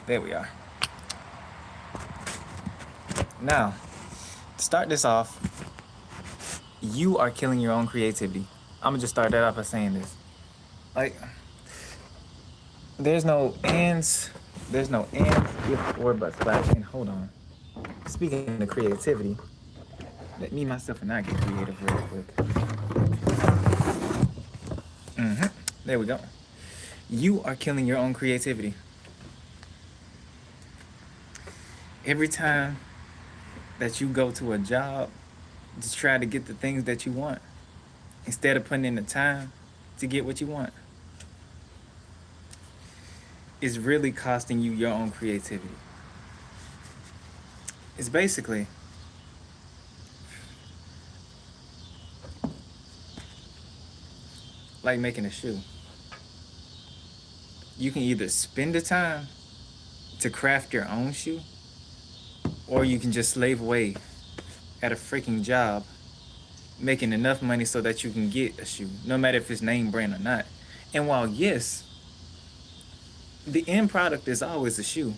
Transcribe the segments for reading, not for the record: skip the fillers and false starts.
There we are. Now, to start this off, you are killing your own creativity. I'm gonna just start that off by saying this. Like, there's no ands, there's no ands, if, or but slash, and hold on. Speaking of creativity, let me myself and I get creative real quick. There we go. You are killing your own creativity. Every time that you go to a job to try to get the things that you want, instead of putting in the time to get what you want, is really costing you your own creativity. It's basically like making a shoe. You can either spend the time to craft your own shoe, or you can just slave away at a freaking job making enough money so that you can get a shoe, no matter if it's name brand or not. And while yes, the end product is always a shoe,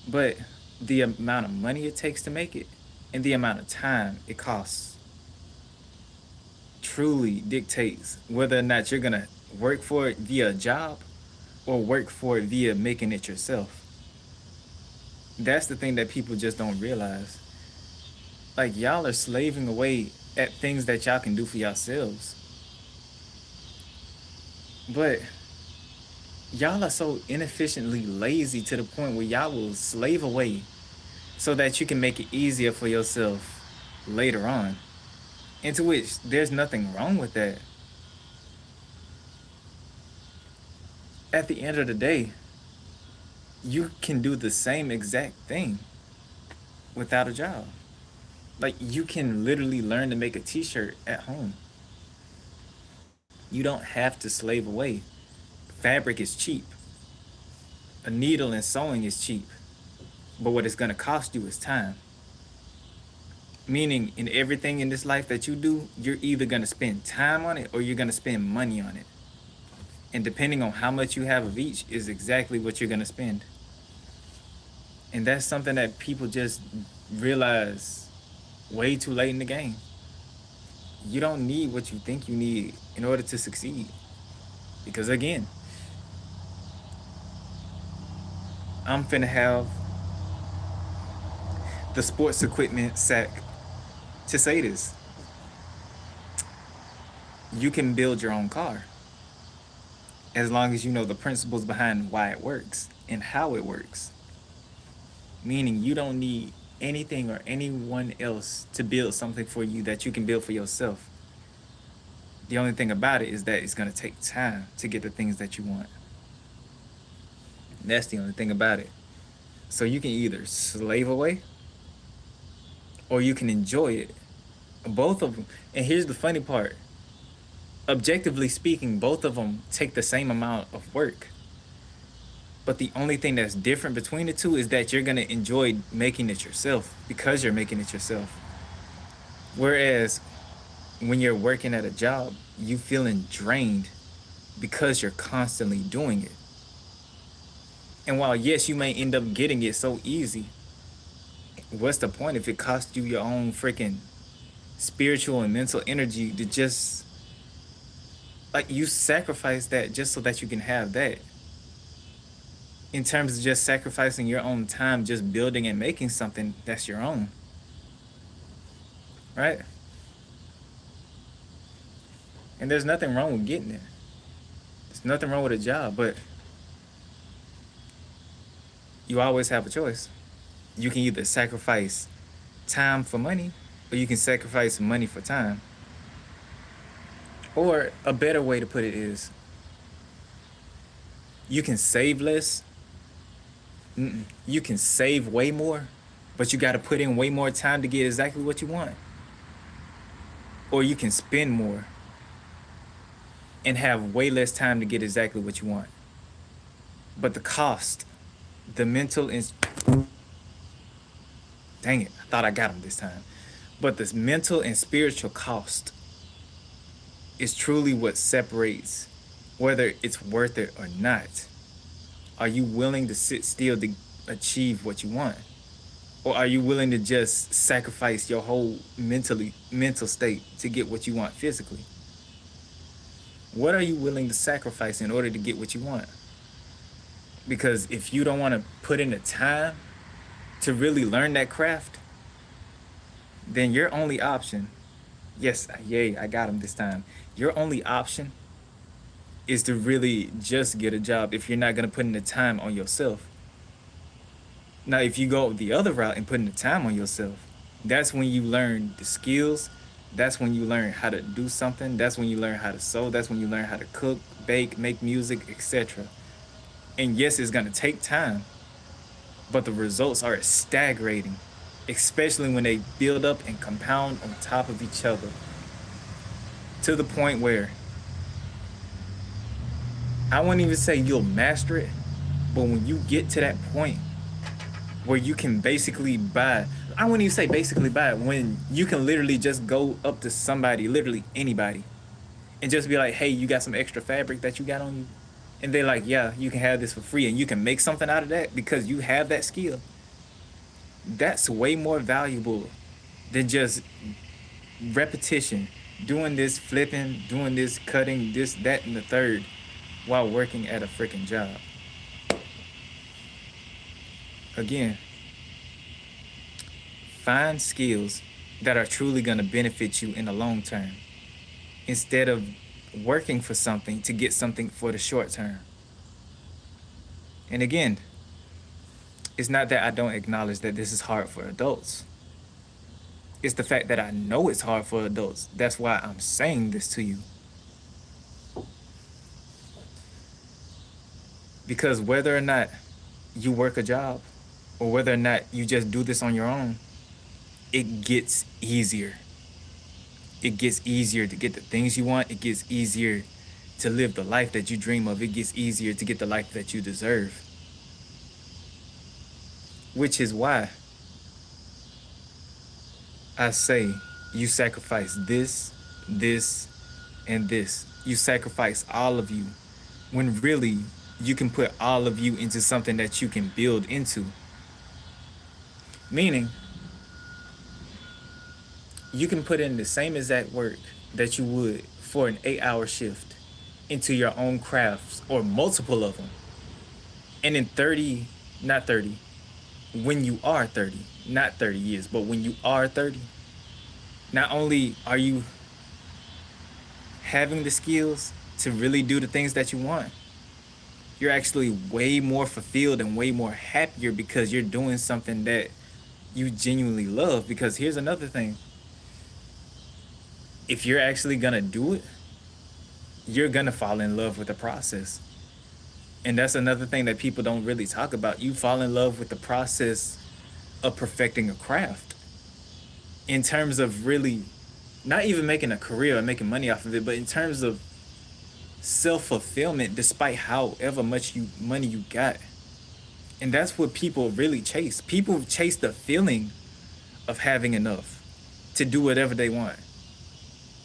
but the amount of money it takes to make it and the amount of time it costs truly dictates whether or not you're gonna work for it via a job or work for it via making it yourself. That's the thing that people just don't realize. Like, y'all are slaving away at things that y'all can do for yourselves. But y'all are so inefficiently lazy to the point where y'all will slave away so that you can make it easier for yourself later on. Into which there's nothing wrong with that. At the end of the day, you can do the same exact thing without a job. Like, you can literally learn to make a t-shirt at home. You don't have to slave away. Fabric is cheap. A needle and sewing is cheap. But what it's gonna cost you is time. Meaning, in everything in this life that you do, you're either gonna spend time on it or you're gonna spend money on it. And depending on how much you have of each is exactly what you're gonna spend. And that's something that people just realize way too late in the game. You don't need what you think you need in order to succeed. Because again, I'm finna have the sports equipment sack to say this. You can build your own car as long as you know the principles behind why it works and how it works. Meaning, you don't need anything or anyone else to build something for you that you can build for yourself. The only thing about it is that it's gonna take time to get the things that you want. That's the only thing about it. So you can either slave away or you can enjoy it. Both of them. And here's the funny part. Objectively speaking, both of them take the same amount of work. But the only thing that's different between the two is that you're gonna enjoy making it yourself because you're making it yourself. Whereas when you're working at a job, you feeling drained because you're constantly doing it. And while yes, you may end up getting it so easy, what's the point if it costs you your own freaking spiritual and mental energy to just, like, you sacrifice that just so that you can have that? In terms of just sacrificing your own time, just building and making something that's your own. Right? And there's nothing wrong with getting there. There's nothing wrong with a job, but you always have a choice. You can either sacrifice time for money, or you can sacrifice money for time. Or a better way to put it is, you can save less. You can save way more, but you got to put in way more time to get exactly what you want. Or you can spend more and have way less time to get exactly what you want. But the cost, the mental and dang it, I thought I got him this time. But this mental and spiritual cost is truly what separates whether it's worth it or not. Are you willing to sit still to achieve what you want? Or are you willing to just sacrifice your whole mental state to get what you want physically? What are you willing to sacrifice in order to get what you want? Because if you don't want to put in the time to really learn that craft, then your only option, yes, yay, I got him this time. Your only option is to really just get a job if you're not going to put in the time on yourself. Now, if you go the other route and put in the time on yourself, that's when you learn the skills. That's when you learn how to do something. That's when you learn how to sew. That's when you learn how to cook, bake, make music, etc. And yes, it's going to take time, but the results are staggering, especially when they build up and compound on top of each other to the point where I wouldn't even say you'll master it, but when you get to that point where you can basically buy, I wouldn't even say basically buy, when you can literally just go up to somebody, literally anybody, and just be like, hey, you got some extra fabric that you got on you? And they're like, yeah, you can have this for free, and you can make something out of that because you have that skill. That's way more valuable than just repetition, doing this, flipping, doing this, cutting, this, that, and the third while working at a freaking job. Again, find skills that are truly going to benefit you in the long term instead of working for something to get something for the short term. And again, it's not that I don't acknowledge that this is hard for adults. It's the fact that I know it's hard for adults. That's why I'm saying this to you. Because whether or not you work a job or whether or not you just do this on your own, it gets easier. It gets easier to get the things you want. It gets easier to live the life that you dream of. It gets easier to get the life that you deserve. Which is why I say you sacrifice this, this, and this. You sacrifice all of you when really you can put all of you into something that you can build into. Meaning, you can put in the same exact work that you would for an 8-hour shift into your own crafts or multiple of them. And in 30, not 30, when you are 30, not 30 years, but when you are 30, not only are you having the skills to really do the things that you want, you're actually way more fulfilled and way more happier because you're doing something that you genuinely love. Because here's another thing. If you're actually gonna do it, you're gonna fall in love with the process. And that's another thing that people don't really talk about. You fall in love with the process of perfecting a craft. In terms of really, not even making a career or making money off of it, but in terms of self-fulfillment despite however much money you got. And that's what people really chase. People chase the feeling of having enough to do whatever they want.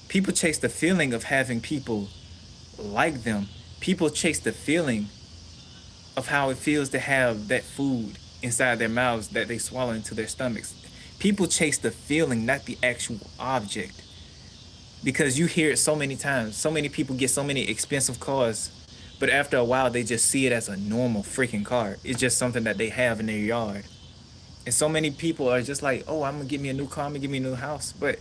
People chase the feeling of having people like them. People chase the feeling of how it feels to have that food inside their mouths that they swallow into their stomachs. People chase the feeling, not the actual object. Because you hear it so many times. So many people get so many expensive cars, but after a while they just see it as a normal freaking car. It's just something that they have in their yard. And so many people are just like, oh, I'm gonna get me a new car, I'm gonna get me a new house. But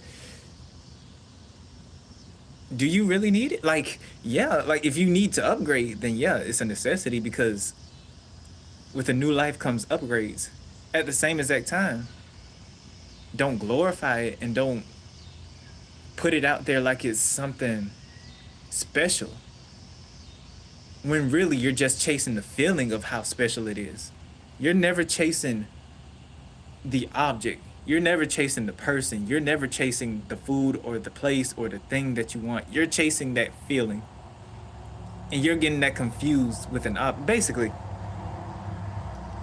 do you really need it? Like, yeah, like if you need to upgrade, then yeah, it's a necessity because with a new life comes upgrades. At the same exact time, don't glorify it and don't put it out there like it's something special. When really you're just chasing the feeling of how special it is. You're never chasing the object. You're never chasing the person. You're never chasing the food or the place or the thing that you want. You're chasing that feeling. And you're getting that confused with an object. Basically,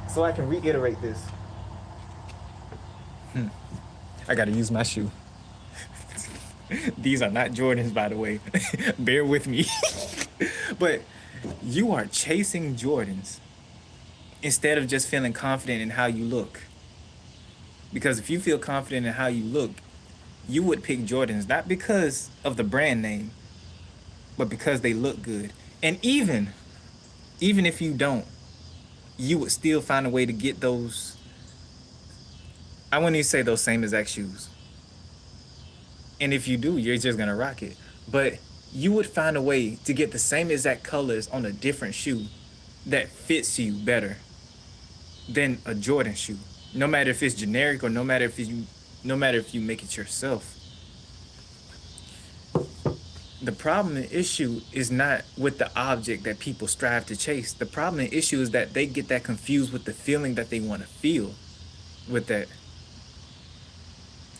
so I can reiterate this. I gotta use my shoe. These are not Jordans, by the way. Bear with me. But you are chasing Jordans instead of just feeling confident in how you look. Because if you feel confident in how you look, you would pick Jordans not because of the brand name, but because they look good. And even if you don't, you would still find a way to get those. I wouldn't even say those same exact shoes. And if you do, you're just gonna rock it. But you would find a way to get the same exact colors on a different shoe that fits you better than a Jordan shoe. No matter if it's generic or no matter if you make it yourself. The problem and issue is not with the object that people strive to chase. The problem and issue is that they get that confused with the feeling that they want to feel with that.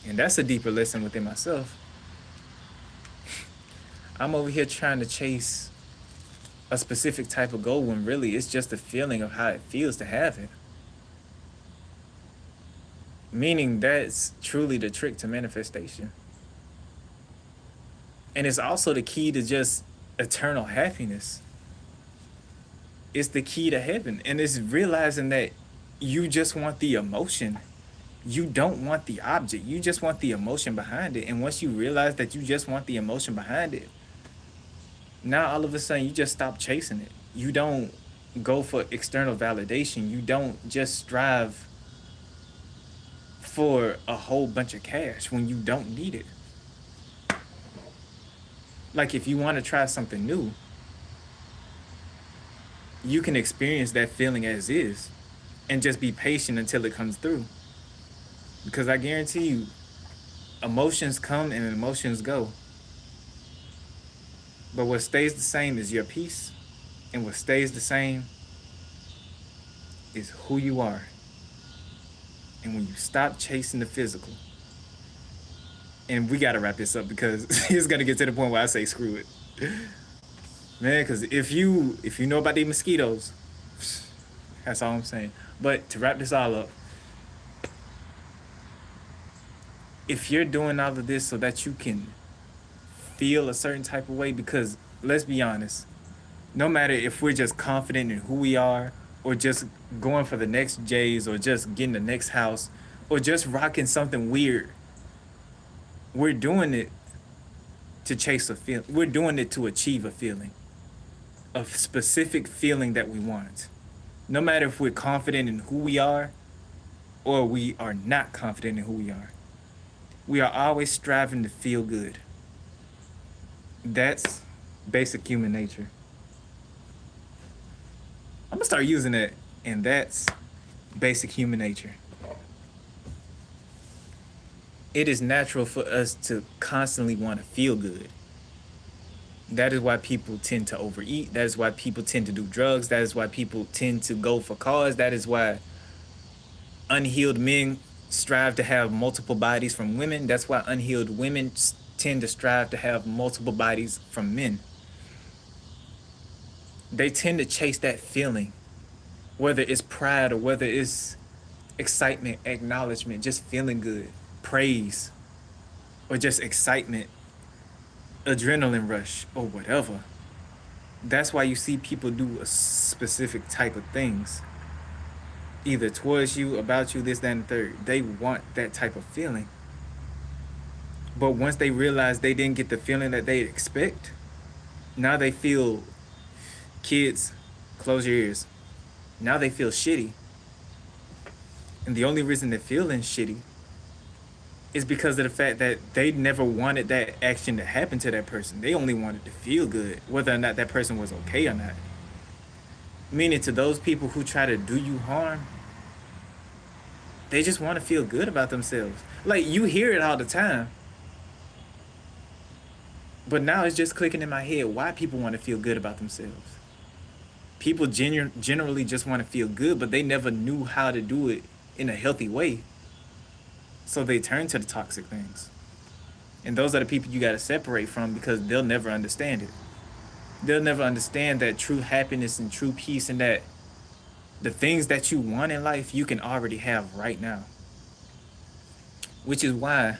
And that's a deeper lesson within myself. I'm over here trying to chase a specific type of goal when really it's just a feeling of how it feels to have it. Meaning that's truly the trick to manifestation. And it's also the key to just eternal happiness. It's the key to heaven. And it's realizing that you just want the emotion. You don't want the object. You just want the emotion behind it. And once you realize that you just want the emotion behind it, now all of a sudden you just stop chasing it. You don't go for external validation. You don't just strive for a whole bunch of cash when you don't need it. Like if you want to try something new, you can experience that feeling as is and just be patient until it comes through. Because I guarantee you, emotions come and emotions go. But what stays the same is your peace, and what stays the same is who you are. And when you stop chasing the physical, and we gotta wrap this up because it's gonna get to the point where I say screw it, man. Because if you know about these mosquitoes, that's all I'm saying. But to wrap this all up, if you're doing all of this so that you can feel a certain type of way, because let's be honest, no matter if we're just confident in who we are, or just going for the next J's, or just getting the next house, or just rocking something weird, we're doing it to chase a feeling. We're doing it to achieve a feeling, a specific feeling that we want. No matter if we're confident in who we are or we are not confident in who we are always striving to feel good. That's basic human nature. I'm gonna start using it, and that's basic human nature. It is natural for us to constantly want to feel good. That is why people tend to overeat. That is why people tend to do drugs. That is why people tend to go for cars. That is why unhealed men strive to have multiple bodies from women. That's why unhealed women tend to strive to have multiple bodies from men. They tend to chase that feeling, whether it's pride or whether it's excitement, acknowledgement, just feeling good, praise, or just excitement, adrenaline rush, or whatever. That's why you see people do a specific type of things, either towards you, about you, this, that, and the third. They want that type of feeling. But once they realize they didn't get the feeling that they expect, now they feel, kids, close your ears. Now they feel shitty. And the only reason they're feeling shitty is because of the fact that they never wanted that action to happen to that person. They only wanted to feel good, whether or not that person was okay or not. Meaning to those people who try to do you harm, they just want to feel good about themselves. Like, you hear it all the time. But now it's just clicking in my head why people want to feel good about themselves. People generally just want to feel good, but they never knew how to do it in a healthy way. So they turn to the toxic things. And those are the people you got to separate from, because they'll never understand it. They'll never understand that true happiness and true peace, and that the things that you want in life, you can already have right now. Which is why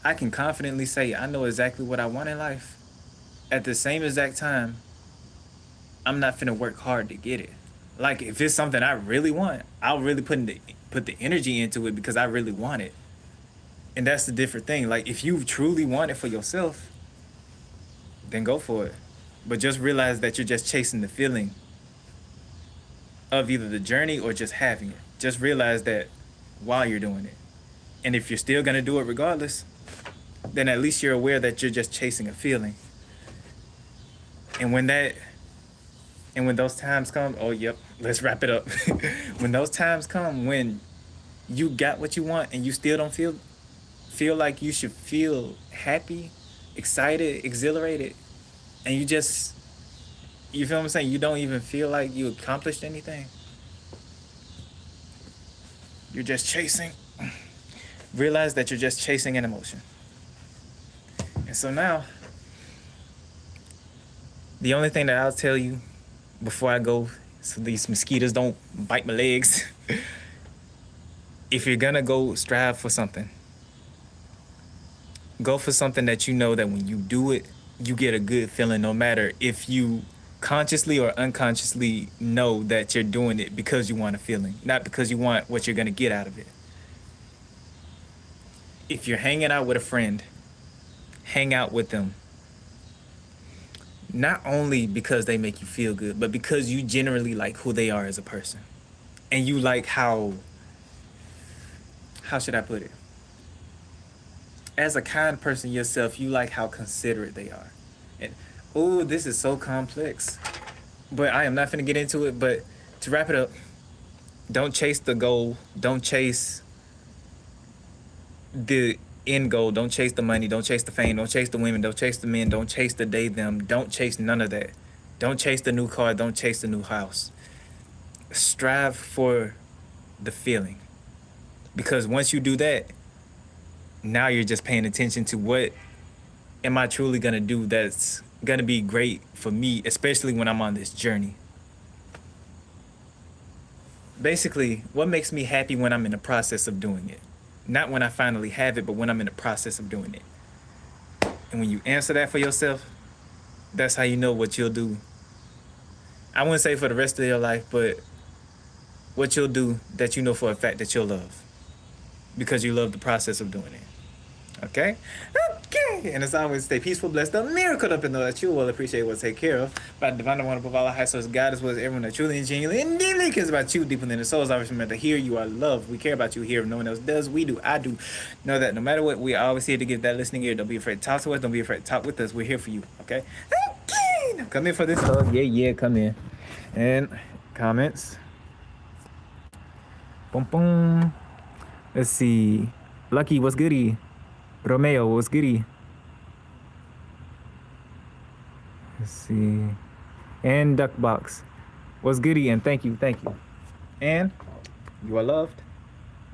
I can confidently say I know exactly what I want in life. At the same exact time, I'm not finna work hard to get it. Like if it's something I really want, I'll really put the energy into it because I really want it. And that's the different thing. Like if you truly want it for yourself, then go for it. But just realize that you're just chasing the feeling of either the journey or just having it. Just realize that while you're doing it. And if you're still gonna do it regardless, then at least you're aware that you're just chasing a feeling. And when those times come, oh yep, let's wrap it up. When those times come when you got what you want and you still don't feel like you should feel happy, excited, exhilarated, and you feel what I'm saying? You don't even feel like you accomplished anything. You're just chasing. Realize that you're just chasing an emotion. And so now, the only thing that I'll tell you before I go, so these mosquitoes don't bite my legs, if you're gonna go strive for something, go for something that you know that when you do it, you get a good feeling, no matter if you consciously or unconsciously know that you're doing it because you want a feeling, not because you want what you're gonna get out of it. If you're hanging out with a friend, hang out with them. Not only because they make you feel good, but because you generally like who they are as a person. And you like how should I put it? As a kind person yourself, you like how considerate they are. And oh, this is so complex. But I am not gonna get into it. But to wrap it up, don't chase the goal. Don't chase the end goal. Don't chase the money. Don't chase the fame. Don't chase the women. Don't chase the men. Don't chase the they, them. Don't chase none of that. Don't chase the new car. Don't chase the new house. Strive for the feeling. Because once you do that, now you're just paying attention to what am I truly gonna do that's gonna be great for me, especially when I'm on this journey. Basically, what makes me happy when I'm in the process of doing it? Not when I finally have it, but when I'm in the process of doing it. And when you answer that for yourself, that's how you know what you'll do. I wouldn't say for the rest of your life, but what you'll do that you know for a fact that you'll love. Because you love the process of doing it. Okay? Okay. And as always, stay peaceful, blessed, the miracle up, and know that you will appreciate what's taken care of by the divine and wonderful Allah, high source God, as well as everyone that truly and genuinely and deeply cares about you deeper than the souls. Always remember, here you are loved. We care about you here. If no one else does, we do. I do. Know that no matter what, we are always here to give that listening ear. Don't be afraid to talk to us. Don't be afraid to talk with us. We're here for you. Okay? Okay. Now come in for this hug. Yeah, come in. And comments. Boom, boom. Let's see. Lucky, what's goody? Romeo, what's goody? Let's see. And Duckbox, what's goody? And thank you. And you are loved.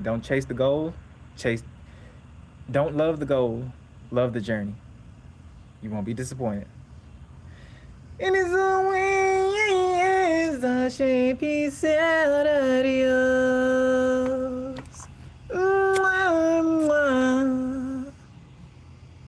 Don't chase the goal. Don't love the goal. Love the journey. You won't be disappointed. And it's always the shape he said.